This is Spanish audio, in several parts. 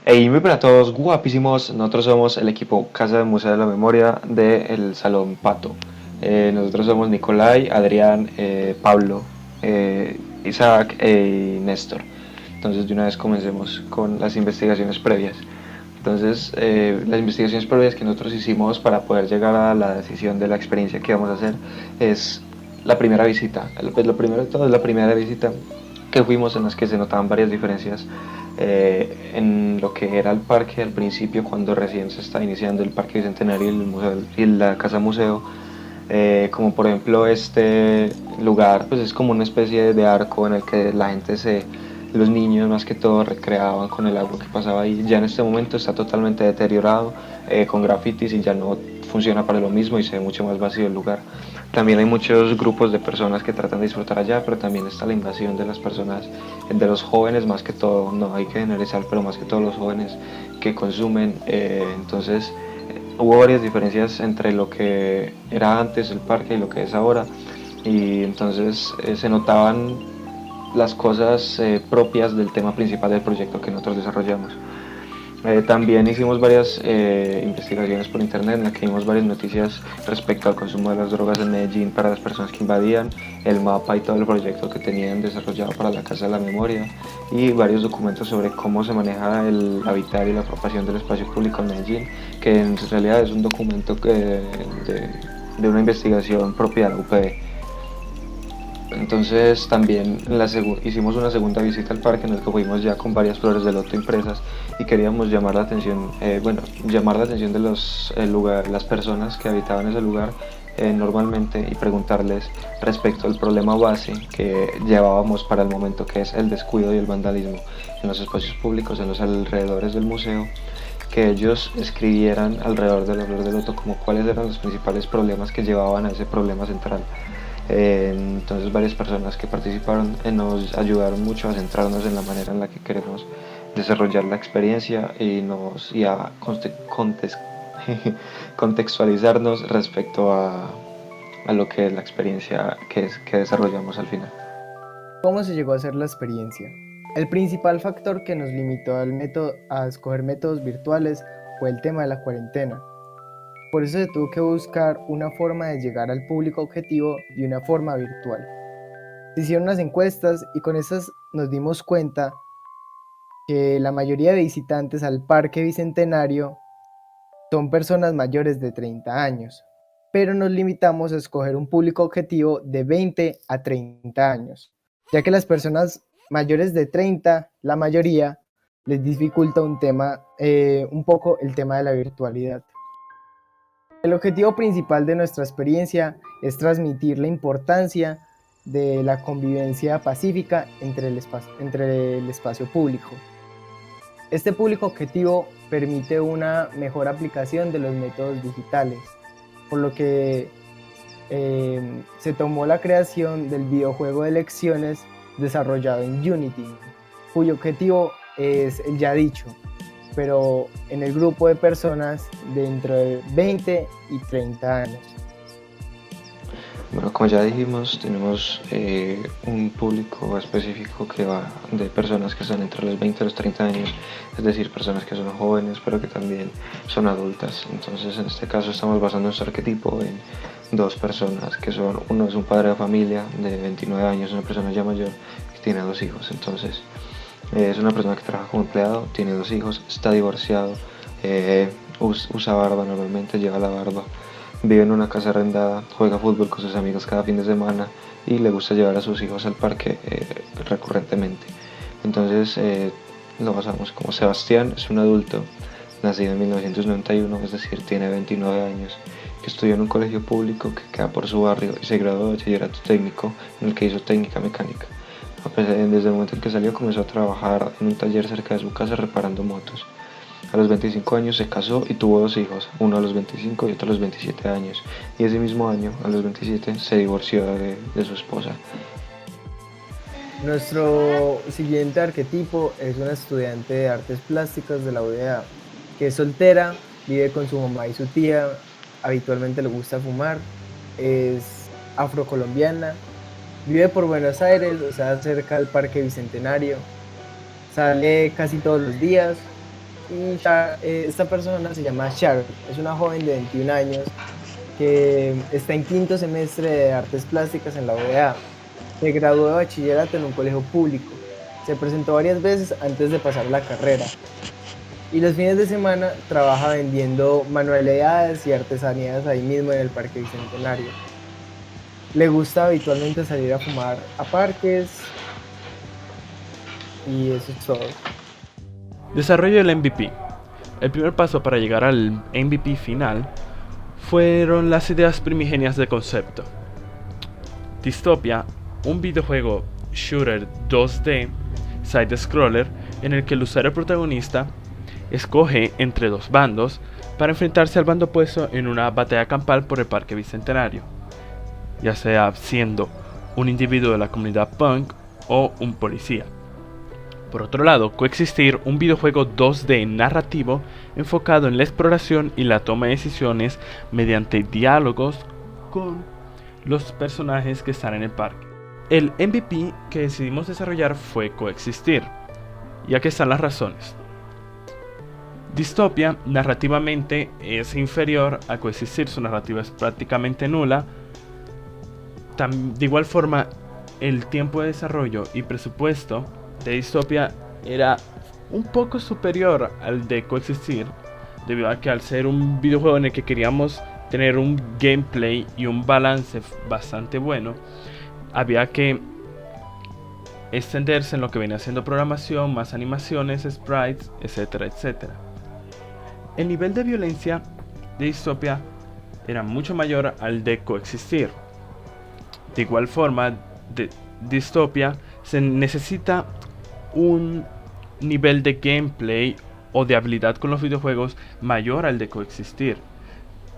Hey, muy buenas a todos, guapísimos. Nosotros somos el equipo Casa del Museo de la Memoria del Salón Pato. Nosotros somos Nicolai, Adrián, Pablo, Isaac y Néstor. Entonces, de una vez comencemos con las investigaciones previas. Entonces, las investigaciones previas que nosotros hicimos para poder llegar a la decisión de la experiencia que vamos a hacer es la primera visita. Pues lo primero de todo es la primera visita que fuimos, en las que se notaban varias diferencias en lo que era el parque al principio, cuando recién se está iniciando el Parque Bicentenario y, el museo, y la Casa Museo. Como por ejemplo este lugar, pues es como una especie de arco en el que la gente los niños más que todo recreaban con el agua que pasaba ahí. Ya en este momento está totalmente deteriorado, con grafitis, y ya no funciona para lo mismo y se ve mucho más vacío el lugar. También hay muchos grupos de personas que tratan de disfrutar allá, pero también está la invasión de las personas, de los jóvenes más que todo, no hay que generalizar, pero más que todo los jóvenes que consumen. Entonces hubo varias diferencias entre lo que era antes el parque y lo que es ahora, y entonces se notaban las cosas propias del tema principal del proyecto que nosotros desarrollamos. También hicimos varias investigaciones por internet en las que vimos varias noticias respecto al consumo de las drogas en Medellín para las personas que invadían, el mapa y todo el proyecto que tenían desarrollado para la Casa de la Memoria, y varios documentos sobre cómo se maneja el habitar y la ocupación del espacio público en Medellín, que en realidad es un documento de una investigación propia de la UPB. Entonces también hicimos una segunda visita al parque en el que fuimos ya con varias flores de loto impresas, y queríamos llamar la atención, llamar la atención de las personas que habitaban ese lugar normalmente, y preguntarles respecto al problema base que llevábamos para el momento, que es el descuido y el vandalismo en los espacios públicos, en los alrededores del museo, que ellos escribieran alrededor de la flor de loto como cuáles eran los principales problemas que llevaban a ese problema central. Entonces varias personas que participaron nos ayudaron mucho a centrarnos en la manera en la que queremos desarrollar la experiencia, y a contextualizarnos respecto a lo que es la experiencia que desarrollamos al final. ¿Cómo se llegó a hacer la experiencia? El principal factor que nos limitó a escoger métodos virtuales fue el tema de la cuarentena. Por eso se tuvo que buscar una forma de llegar al público objetivo de una forma virtual. Se hicieron unas encuestas y con esas nos dimos cuenta que la mayoría de visitantes al Parque Bicentenario son personas mayores de 30 años, pero nos limitamos a escoger un público objetivo de 20 a 30 años, ya que las personas mayores de 30, la mayoría, les dificulta un poco el tema de la virtualidad. El objetivo principal de nuestra experiencia es transmitir la importancia de la convivencia pacífica entre el espacio público. Este público objetivo permite una mejor aplicación de los métodos digitales, por lo que se tomó la creación del videojuego de lecciones desarrollado en Unity, cuyo objetivo es el ya dicho, pero en el grupo de personas de entre 20 y 30 años. Bueno, como ya dijimos, tenemos un público específico que va de personas que están entre los 20 y los 30 años, es decir, personas que son jóvenes pero que también son adultas. Entonces, en este caso estamos basando nuestro arquetipo en dos personas, que son, uno es un padre de familia de 29 años, una persona ya mayor que tiene dos hijos. Entonces, es una persona que trabaja como empleado, tiene dos hijos, está divorciado, usa barba normalmente, lleva la barba, vive en una casa arrendada, juega fútbol con sus amigos cada fin de semana y le gusta llevar a sus hijos al parque recurrentemente. Entonces lo basamos como Sebastián, es un adulto nacido en 1991, es decir, tiene 29 años, que estudió en un colegio público que queda por su barrio y se graduó de bachillerato técnico en el que hizo técnica mecánica. Desde el momento en que salió comenzó a trabajar en un taller cerca de su casa reparando motos. A los 25 años se casó y tuvo dos hijos, uno a los 25 y otro a los 27 años. Y ese mismo año, a los 27, se divorció de su esposa. Nuestro siguiente arquetipo es una estudiante de artes plásticas de la UdeA, que es soltera, vive con su mamá y su tía, habitualmente le gusta fumar, es afrocolombiana, vive por Buenos Aires, o sea, cerca del Parque Bicentenario, sale casi todos los días, Y esta persona se llama Sharon, es una joven de 21 años que está en quinto semestre de artes plásticas en la UdeA. Se graduó de bachillerato en un colegio público. Se presentó varias veces antes de pasar la carrera. Y los fines de semana trabaja vendiendo manualidades y artesanías ahí mismo en el Parque Bicentenario. Le gusta habitualmente salir a fumar a parques y eso es todo. Desarrollo del MVP. El primer paso para llegar al MVP final fueron las ideas primigenias de concepto. Dystopia, un videojuego shooter 2D side-scroller en el que el usuario protagonista escoge entre dos bandos para enfrentarse al bando opuesto en una batalla campal por el Parque Bicentenario, ya sea siendo un individuo de la comunidad punk o un policía. Por otro lado, Coexistir, un videojuego 2D narrativo enfocado en la exploración y la toma de decisiones mediante diálogos con los personajes que están en el parque. El MVP que decidimos desarrollar fue Coexistir, y aquí están las razones. Dystopia narrativamente es inferior a Coexistir, su narrativa es prácticamente nula. De igual forma, el tiempo de desarrollo y presupuesto de Dystopia era un poco superior al de Coexistir, debido a que al ser un videojuego en el que queríamos tener un gameplay y un balance bastante bueno, había que extenderse en lo que venía siendo programación, más animaciones, sprites, etcétera, etcétera. El nivel de violencia de Dystopia era mucho mayor al de Coexistir. De igual forma, de Dystopia se necesita un nivel de gameplay o de habilidad con los videojuegos mayor al de Coexistir.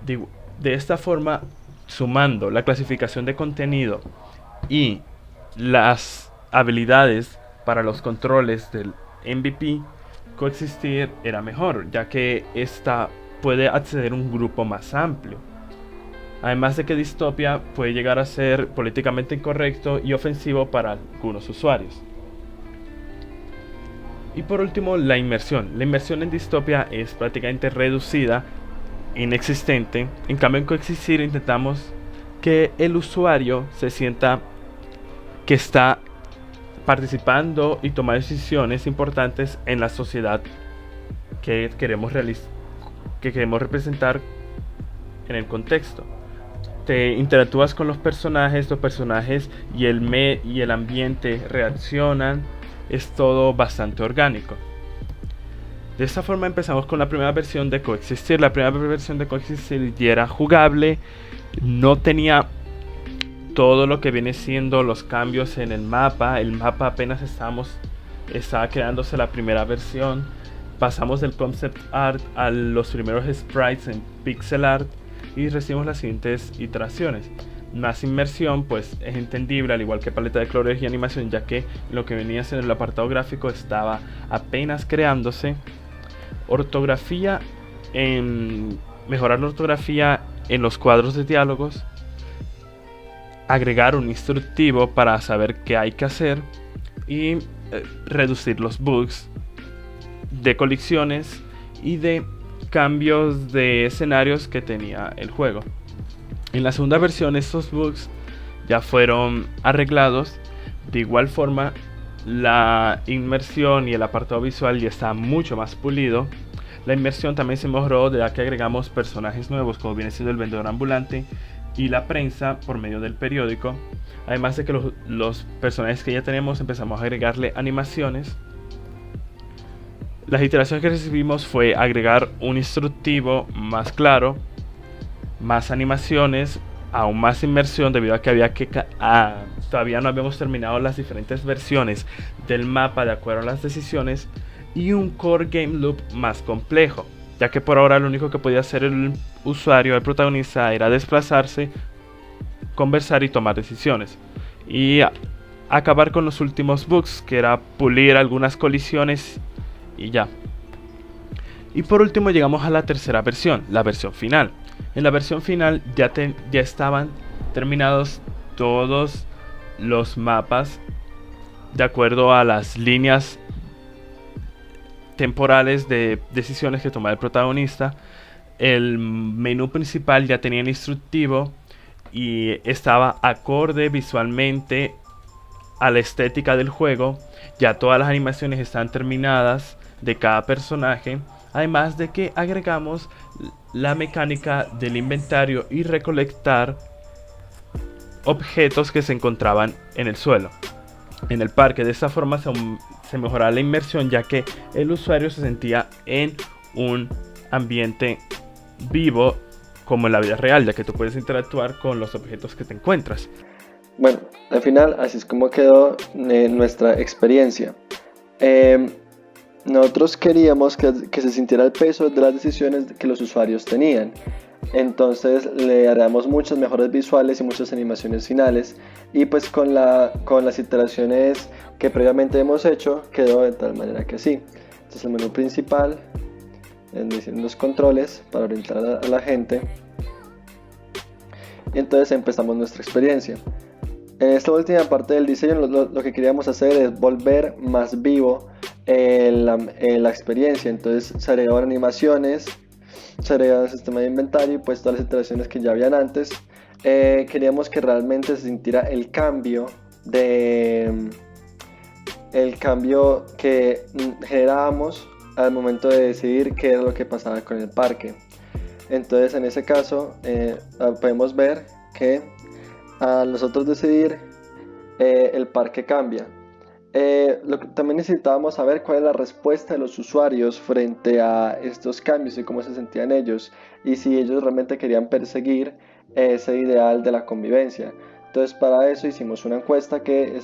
De esta forma, sumando la clasificación de contenido y las habilidades para los controles del MVP, Coexistir era mejor, ya que esta puede acceder a un grupo más amplio. Además de que Dystopia puede llegar a ser políticamente incorrecto y ofensivo para algunos usuarios. Y por último, la inmersión. La inmersión en Dystopia es prácticamente reducida, inexistente. En cambio, en Coexistir intentamos que el usuario se sienta que está participando y tomando decisiones importantes en la sociedad que queremos representar en el contexto. Te interactúas con los personajes y el ambiente reaccionan. Es todo bastante orgánico. De esta forma empezamos con la primera versión de Coexistir. La primera versión de Coexistir ya era jugable, no tenía todo lo que viene siendo los cambios en el mapa. El mapa apenas estaba creándose la primera versión. Pasamos del concept art a los primeros sprites en pixel art y recibimos las siguientes iteraciones. Más inmersión, pues es entendible, al igual que paleta de colores y animación, ya que lo que venía siendo el apartado gráfico estaba apenas creándose. Ortografía, mejorar la ortografía en los cuadros de diálogos, agregar un instructivo para saber qué hay que hacer y reducir los bugs de colisiones y de cambios de escenarios que tenía el juego. En la segunda versión estos bugs ya fueron arreglados. De igual forma, la inmersión y el apartado visual ya está mucho más pulido. La inmersión también se mejoró de que agregamos personajes nuevos, como viene siendo el vendedor ambulante y la prensa por medio del periódico. Además de que los personajes que ya tenemos empezamos a agregarle animaciones. Las iteraciones que recibimos fue agregar un instructivo más claro, más animaciones, aún más inmersión, debido a que todavía no habíamos terminado las diferentes versiones del mapa de acuerdo a las decisiones, y un core game loop más complejo, ya que por ahora lo único que podía hacer el usuario, el protagonista, era desplazarse, conversar y tomar decisiones, y acabar con los últimos bugs, que era pulir algunas colisiones y ya. Y por último llegamos a la tercera versión, la versión final. En la versión final ya estaban terminados todos los mapas de acuerdo a las líneas temporales de decisiones que toma el protagonista. El menú principal ya tenía el instructivo y estaba acorde visualmente a la estética del juego. Ya todas las animaciones están terminadas de cada personaje, además de que agregamos la mecánica del inventario y recolectar objetos que se encontraban en el suelo, en el parque. De esta forma se mejoraba la inmersión, ya que el usuario se sentía en un ambiente vivo como en la vida real, ya que tú puedes interactuar con los objetos que te encuentras. Bueno, al final así es como quedó nuestra experiencia. Nosotros queríamos que se sintiera el peso de las decisiones que los usuarios tenían. Entonces le haremos muchas mejores visuales y muchas animaciones finales, y pues con las iteraciones que previamente hemos hecho quedó de tal manera que sí. Entonces el menú principal, los controles para orientar a la gente, y entonces empezamos nuestra experiencia. En esta última parte del diseño lo que queríamos hacer es volver más vivo la experiencia. Entonces se agregaban animaciones, se agregaba el sistema de inventario y pues todas las iteraciones que ya habían antes. Queríamos que realmente se sintiera el cambio que generábamos al momento de decidir qué era lo que pasaba con el parque. Entonces en ese caso podemos ver que al nosotros decidir, el parque cambia. También necesitábamos saber cuál es la respuesta de los usuarios frente a estos cambios y cómo se sentían ellos, y si ellos realmente querían perseguir ese ideal de la convivencia. Entonces para eso hicimos una encuesta que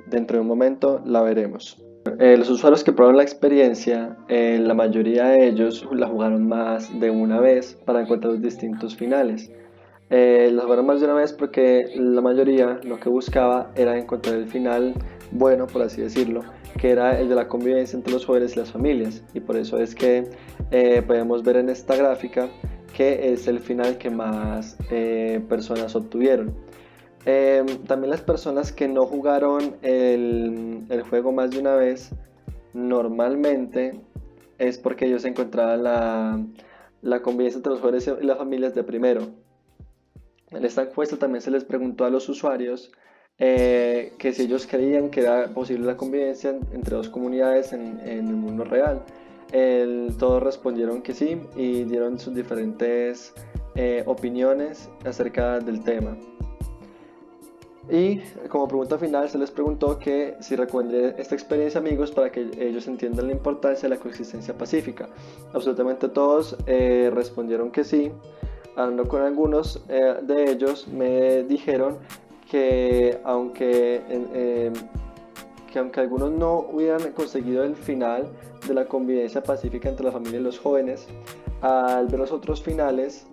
dentro de un momento la veremos. Los usuarios que probaron la experiencia, la mayoría de ellos la jugaron más de una vez para encontrar los distintos finales. La jugaron más de una vez porque la mayoría lo que buscaba era encontrar el final bueno, por así decirlo, que era el de la convivencia entre los jóvenes y las familias, y por eso es que podemos ver en esta gráfica que es el final que más personas obtuvieron. También las personas que no jugaron el juego más de una vez, normalmente es porque ellos encontraban la convivencia entre los jóvenes y las familias de primero. En esta encuesta también se les preguntó a los usuarios que si ellos creían que era posible la convivencia entre dos comunidades en el mundo real. Todos respondieron que sí y dieron sus diferentes opiniones acerca del tema. Y como pregunta final se les preguntó que si recomendarían esta experiencia a amigos para que ellos entiendan la importancia de la coexistencia pacífica. Absolutamente todos respondieron que sí. Hablando con algunos de ellos me dijeron que aunque algunos no hubieran conseguido el final de la convivencia pacífica entre la familia y los jóvenes, al ver los otros finales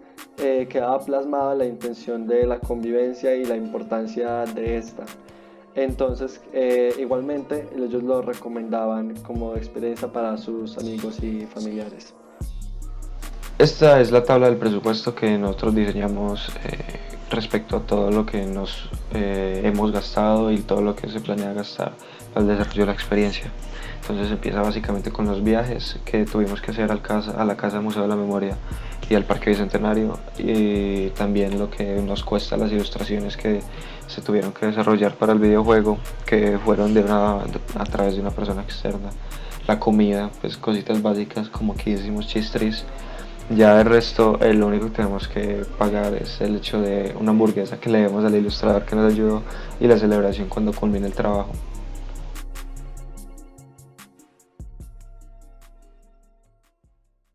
quedaba plasmada la intención de la convivencia y la importancia de esta. Entonces igualmente ellos lo recomendaban como experiencia para sus amigos y familiares. Esta es la tabla del presupuesto que nosotros diseñamos respecto a todo lo que nos hemos gastado y todo lo que se planea gastar para el desarrollo de la experiencia. Entonces empieza básicamente con los viajes que tuvimos que hacer a la Casa Museo de la Memoria y al Parque Bicentenario, y también lo que nos cuesta las ilustraciones que se tuvieron que desarrollar para el videojuego, que fueron a través de una persona externa. La comida, pues cositas básicas como aquí hicimos chistris. Ya el resto, lo único que tenemos que pagar es el hecho de una hamburguesa que le demos al ilustrador que nos ayudó y la celebración cuando culmine el trabajo.